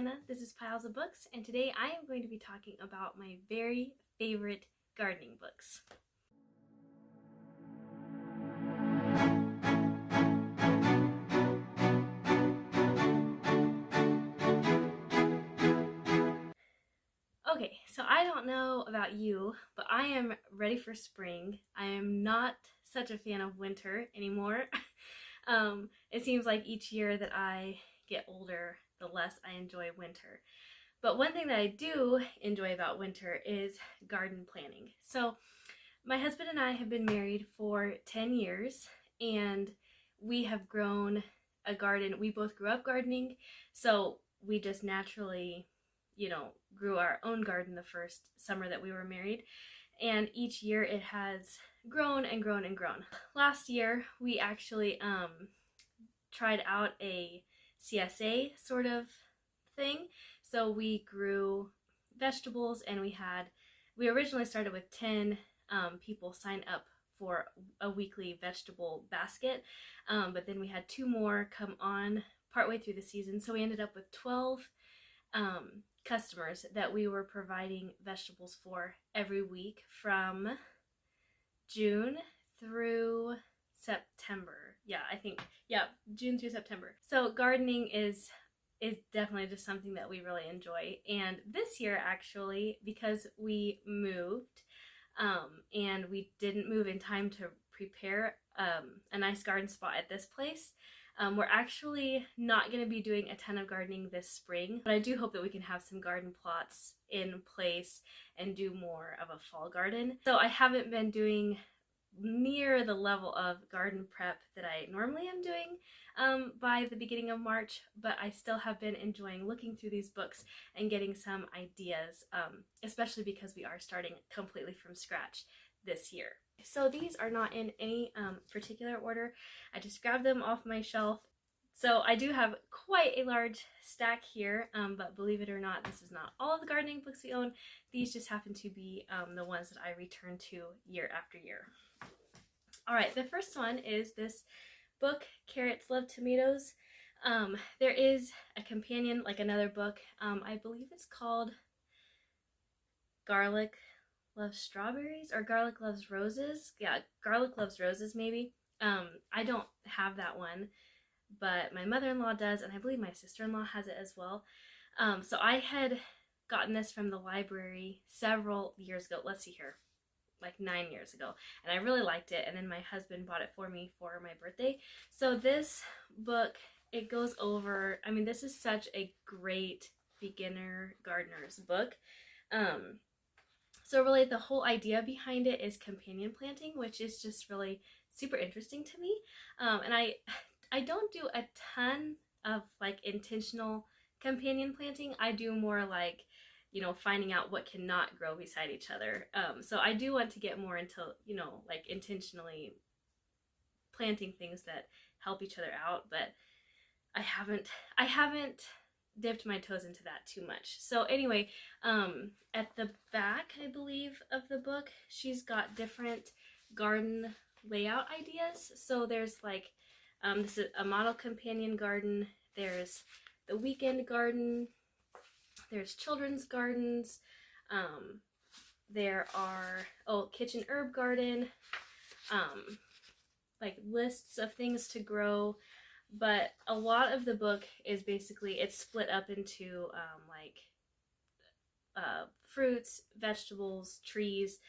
Hannah, this is Piles of Books, and today I am going to be talking about my very favorite gardening books. Okay, so I don't know about you, but I am ready for spring. I am not such a fan of winter anymore. It seems like each year that I get older, the less I enjoy winter. But one thing that I do enjoy about winter is garden planting. So my husband and I have been married for 10 years and we have grown a garden. We both grew up gardening, so we just naturally, grew our own garden the first summer that we were married. And each year it has grown and grown and grown. Last year we actually tried out a CSA sort of thing. So we grew vegetables, and we originally started with 10 people sign up for a weekly vegetable basket, but then we had 2 more come on partway through the season, so we ended up with 12 customers that we were providing vegetables for every week from June through September. June through September. So gardening is definitely just something that we really enjoy. And this year, actually, because we moved and we didn't move in time to prepare a nice garden spot at this place, we're actually not going to be doing a ton of gardening this spring, but I do hope that we can have some garden plots in place and do more of a fall garden. So I haven't been doing near the level of garden prep that I normally am doing by the beginning of March, but I still have been enjoying looking through these books and getting some ideas, especially because we are starting completely from scratch this year. So these are not in any particular order. I just grabbed them off my shelf. So I do have quite a large stack here, but believe it or not, this is not all of the gardening books we own. These just happen to be the ones that I return to year after year. All right, the first one is this book, Carrots Love Tomatoes. There is a companion, like another book. I believe it's called Garlic Loves Strawberries or Garlic Loves Roses. Yeah, Garlic Loves Roses, maybe. I don't have that one, but my mother-in-law does, and I believe my sister-in-law has it as well. So I had gotten this from the library several years ago. Let's see here. Like 9 years ago, and I really liked it, and then my husband bought it for me for my birthday. So this book, it goes over, this is such a great beginner gardener's book. So really the whole idea behind it is companion planting, which is just really super interesting to me. And I don't do a ton of like intentional companion planting. I do more like finding out what cannot grow beside each other. So I do want to get more into, like intentionally planting things that help each other out, but I haven't dipped my toes into that too much. So anyway, at the back, I believe, of the book, she's got different garden layout ideas. So there's like, this is a model companion garden. There's the weekend garden. There's children's gardens. There are, kitchen herb garden, like lists of things to grow. But a lot of the book is basically, it's split up into fruits, vegetables, trees,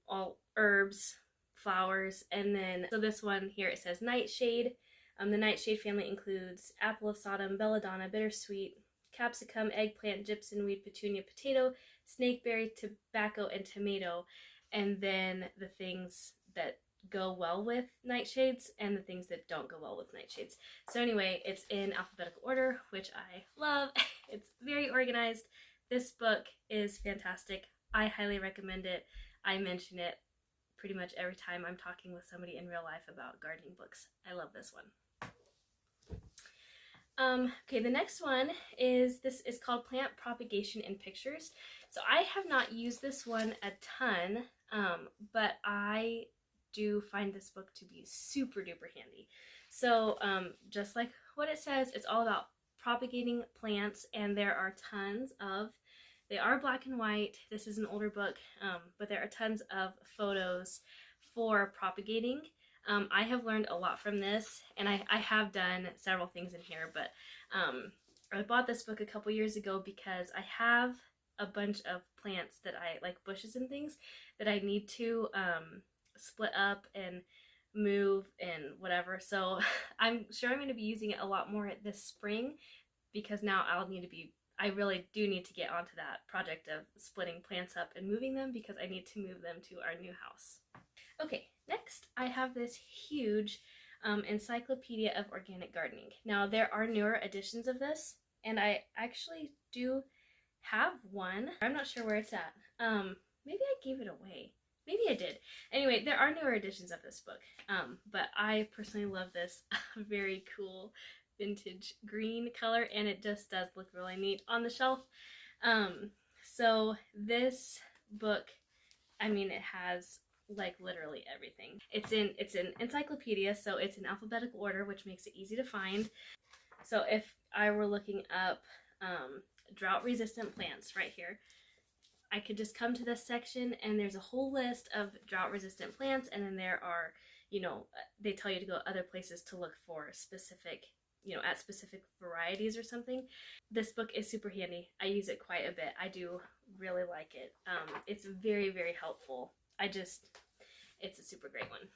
all herbs, flowers, and then, so this one here, it says nightshade. The nightshade family includes apple of Sodom, belladonna, bittersweet, capsicum, eggplant, gypsum-weed, petunia, potato, snakeberry, tobacco, and tomato, and then the things that go well with nightshades and the things that don't go well with nightshades. So anyway, it's in alphabetical order, which I love. It's very organized. This book is fantastic. I highly recommend it. I mention it pretty much every time I'm talking with somebody in real life about gardening books. I love this one. Okay, the next one is, this is called Plant Propagation in Pictures. So I have not used this one a ton, but I do find this book to be super duper handy. So just like what it says, it's all about propagating plants, and there are tons of, they are black and white. This is an older book, but there are tons of photos for propagating. I have learned a lot from this, and I have done several things in here, but I bought this book a couple years ago because I have a bunch of plants that I like, bushes and things that I need to split up and move and whatever. So I'm sure I'm going to be using it a lot more this spring, because now I really do need to get onto that project of splitting plants up and moving them, because I need to move them to our new house. Okay, next I have this huge Encyclopedia of Organic Gardening. Now there are newer editions of this, and I actually do have one. I'm not sure where it's at. Maybe I gave it away. Maybe I did. Anyway, there are newer editions of this book, but I personally love this very cool vintage green color, and it just does look really neat on the shelf. So this book, I mean, it has like literally everything. It's an encyclopedia, so it's in alphabetical order, which makes it easy to find. So if I were looking up drought resistant plants right here, I could just come to this section, and there's a whole list of drought resistant plants, and then there are, you know, they tell you to go other places to look for specific, you know, at specific varieties or something. This book is super handy. I use it quite a bit. I do really like it. It's very, very helpful. It's a super great one.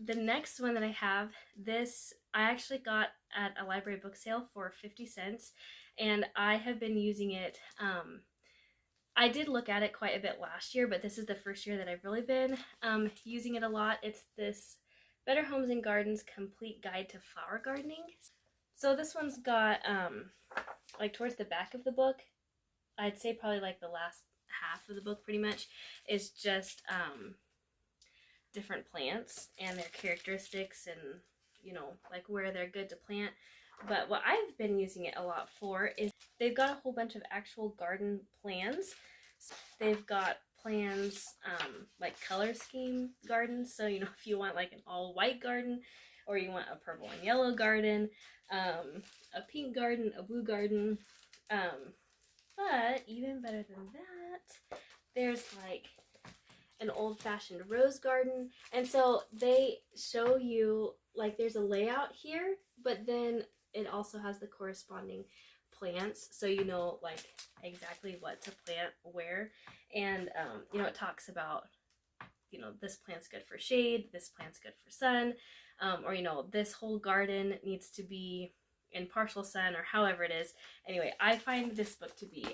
The next one that I have, this I actually got at a library book sale for 50 cents, and I have been using it. I did look at it quite a bit last year, but this is the first year that I've really been using it a lot. It's this Better Homes and Gardens Complete Guide to Flower Gardening. So this one's got, like towards the back of the book, I'd say probably like the last half of the book pretty much, is just different plants and their characteristics and, you know, like where they're good to plant. But what I've been using it a lot for is they've got a whole bunch of actual garden plans. So they've got plans like color scheme gardens. So, you know, if you want like an all white garden, or you want a purple and yellow garden, a pink garden, a blue garden. But even better than that, there's like an old-fashioned rose garden. And so they show you, like, there's a layout here, but then it also has the corresponding plants, so you know like exactly what to plant where. And you know, it talks about, you know, this plant's good for shade, this plant's good for sun, or you know, this whole garden needs to be in partial sun, or however it is. Anyway, I find this book to be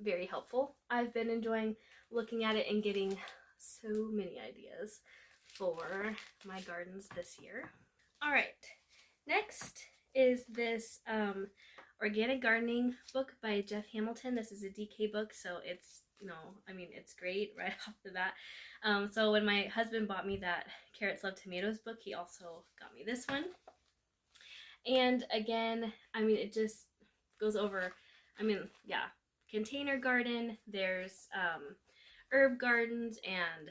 very helpful. I've been enjoying looking at it and getting so many ideas for my gardens this year. All right, next is this organic gardening book by Jeff Hamilton. This is a DK book, so it's, you know, I mean, it's great right off the bat. So when my husband bought me that Carrots Love Tomatoes book, he also got me this one. And again, I mean, it just goes over, I mean, yeah, container garden, there's herb gardens and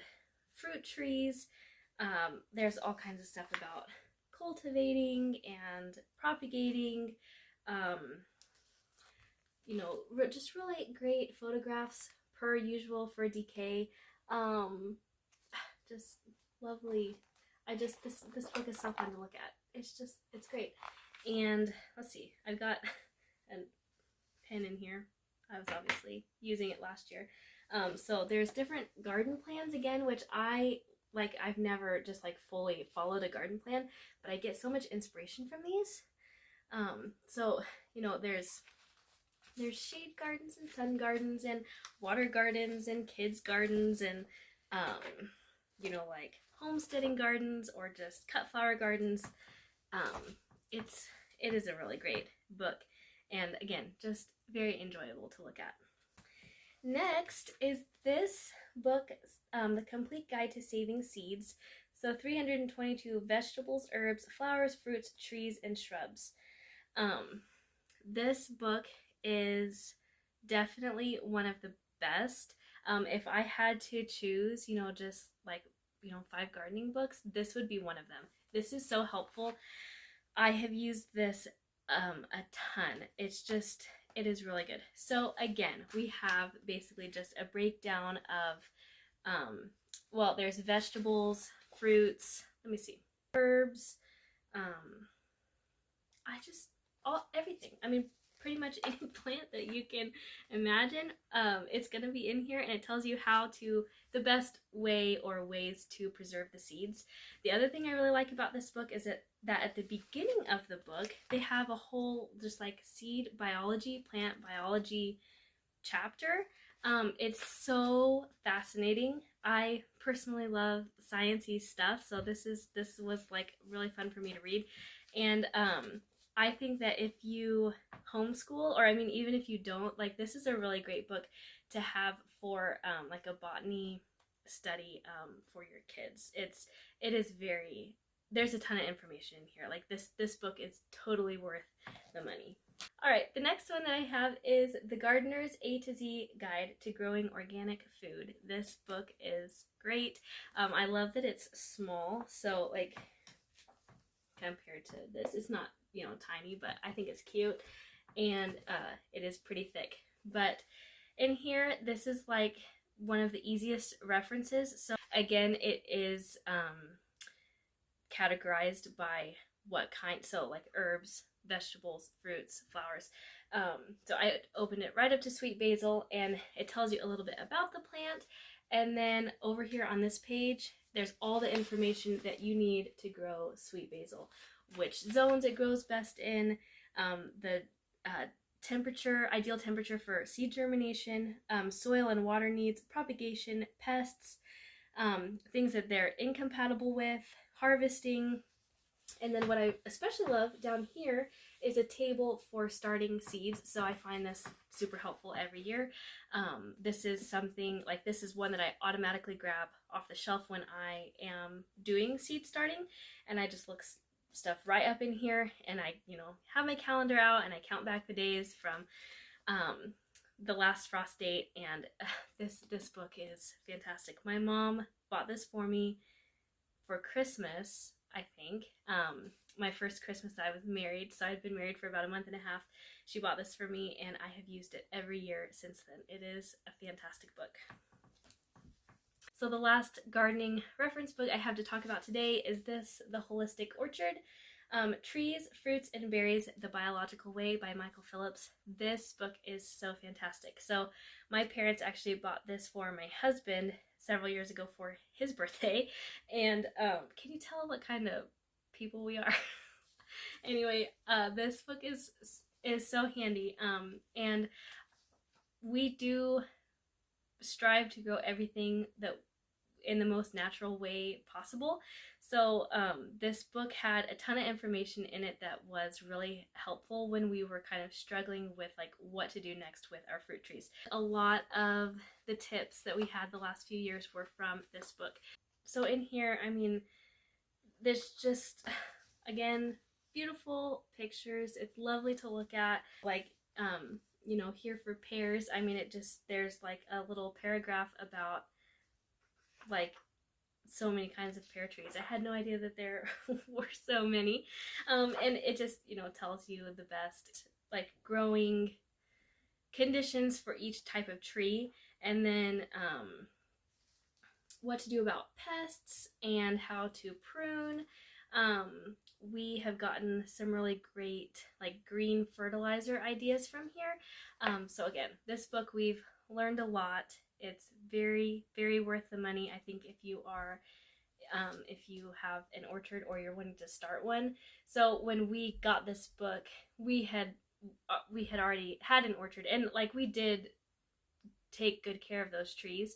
fruit trees. There's all kinds of stuff about cultivating and propagating, you know, just really great photographs per usual for DK. Just lovely. This book is so fun to look at. It's great. And let's see, I've got a pen in here. I was obviously using it last year. So there's different garden plans again, which I've never just like fully followed a garden plan, but I get so much inspiration from these. So, you know, there's shade gardens and sun gardens and water gardens and kids gardens and, you know, like homesteading gardens or just cut flower gardens. It is a really great book, and again, just very enjoyable to look at. Next is this book, The Complete Guide to Saving Seeds. So 322 vegetables, herbs, flowers, fruits, trees, and shrubs. This book is definitely one of the best. If I had to choose, you know, just like, you know, 5 gardening books, this would be one of them. This is so helpful. I have used this a ton. It is really good. So again, we have basically just a breakdown of, well, there's vegetables, fruits, let me see, herbs, um, everything. I mean, pretty much any plant that you can imagine, it's going to be in here, and it tells you the best way or ways to preserve the seeds. The other thing I really like about this book is that at the beginning of the book, they have a whole just like seed biology, plant biology chapter. It's so fascinating. I personally love sciencey stuff, so this was like really fun for me to read. And I think that if you homeschool, or I mean, even if you don't, like, this is a really great book to have for like a botany study for your kids. It is very, there's a ton of information in here. Like this book is totally worth the money. All right, the next one that I have is The Gardener's A to Z Guide to Growing Organic Food. This book is great. I love that it's small, so like compared to this, it's not, you know, tiny, but I think it's cute, and it is pretty thick. But in here, this is like one of the easiest references. So again, it is categorized by what kind, so like herbs, vegetables, fruits, flowers. So I opened it right up to sweet basil, and it tells you a little bit about the plant. And then over here on this page, there's all the information that you need to grow sweet basil, which zones it grows best in, the temperature, ideal temperature for seed germination, soil and water needs, propagation, pests, things that they're incompatible with, harvesting. And then what I especially love down here is a table for starting seeds. So I find this super helpful every year. This is something, like, this is one that I automatically grab off the shelf when I am doing seed starting, and I just look stuff right up in here, and I, you know, have my calendar out and I count back the days from the last frost date. And this book is fantastic. My mom bought this for me for Christmas, I think. My first Christmas I was married, so I'd been married for about a month and a half. She bought this for me, and I have used it every year since then. It is a fantastic book. So the last gardening reference book I have to talk about today is this, The Holistic Orchard, Trees, Fruits, and Berries, The Biological Way by Michael Phillips. This book is so fantastic. So my parents actually bought this for my husband several years ago for his birthday, and can you tell what kind of people we are? Anyway, this book is so handy, and we do strive to grow everything that in the most natural way possible. So this book had a ton of information in it that was really helpful when we were kind of struggling with like what to do next with our fruit trees. A lot of the tips that we had the last few years were from this book. So in here, I mean, there's just, again, beautiful pictures. It's lovely to look at. Like, you know, here for pears, I mean, there's like a little paragraph about like so many kinds of pear trees. I had no idea that there were so many. And it just, you know, tells you the best like growing conditions for each type of tree, and then what to do about pests and how to prune. We have gotten some really great like green fertilizer ideas from here. So again, this book, we've learned a lot. It's very, very worth the money. I think if you have an orchard or you're wanting to start one. So when we got this book, we had already had an orchard, and like we did take good care of those trees.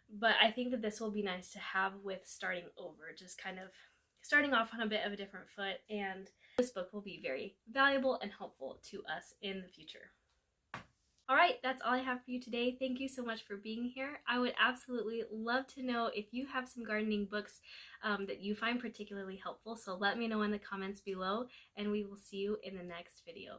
But I think that this will be nice to have with starting over, just kind of starting off on a bit of a different foot, and this book will be very valuable and helpful to us in the future. Alright, that's all I have for you today. Thank you so much for being here. I would absolutely love to know if you have some gardening books that you find particularly helpful, so let me know in the comments below, and we will see you in the next video.